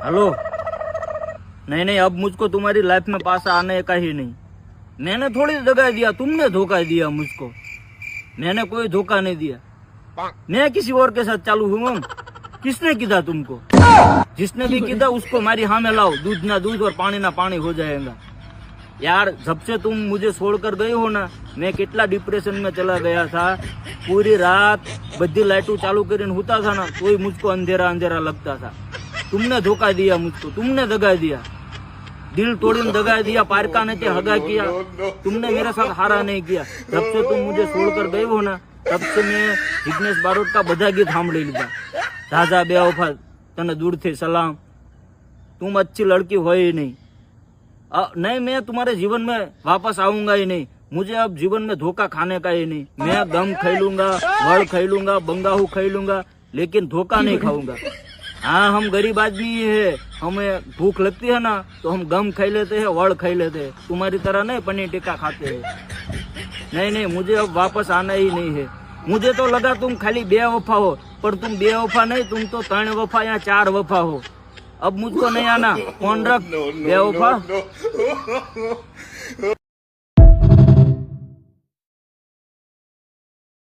Hello. नहीं नहीं, अब मुझको तुम्हारी लाइफ में पास आने का ही नहीं। मैंने थोड़ी दगा दिया, तुमने धोखा दिया मुझको। मैंने कोई धोखा नहीं दिया। मैं किसी और के साथ चालू हूँ। किसने किया तुमको? जिसने भी किया उसको मारी हाँ में लाओ, दूध ना दूध और पानी ना पानी हो जाएगा। यार जब से तुम मुझे छोड़कर गए हो ना, मैं कितना डिप्रेशन में चला गया था। पूरी रात बद्दी लाइटों चालू કરીને होता था ना, तो मुझको अंधेरा अंधेरा लगता था। तुमने धोखा दिया मुझको, तुमने दगा दिया, दिल तोड़ने दगा दिया, पारका ने हगा किया। तुमने मेरे साथ हारा नहीं किया। जब से तुम मुझे छोड़कर गए हो ना, तब से मैं जिग्नेश बारोट का બધા ગીત સાંભળી લીધા। રાજા બેવફા તને दूरથી सलाम, तुम अच्छी लड़की हो ही नहीं। नहीं, मैं तुम्हारे जीवन में वापस आऊंगा ही नहीं। मुझे अब जीवन में धोखा खाने का ही नहीं। मैं गम खाई लूंगा, वड़ खाई लूंगा, बंगाहू खाई लूंगा, लेकिन धोखा नहीं खाऊंगा। हाँ, हम गरीब आदमी है, हमें भूख लगती है ना तो हम गम खाई लेते हैं, वड़ खाई लेते हैं। तुम्हारी तरह नहीं पनीर टिक्का खाते हैं। नहीं नहीं, मुझे अब वापस आना ही नहीं है। मुझे तो लगा तुम खाली बेवफा हो, पर तुम बेवफा नहीं, तुम तो 3 वफा या 4 वफा हो। अब मुझको नहीं आना। कौन रख बेवफा।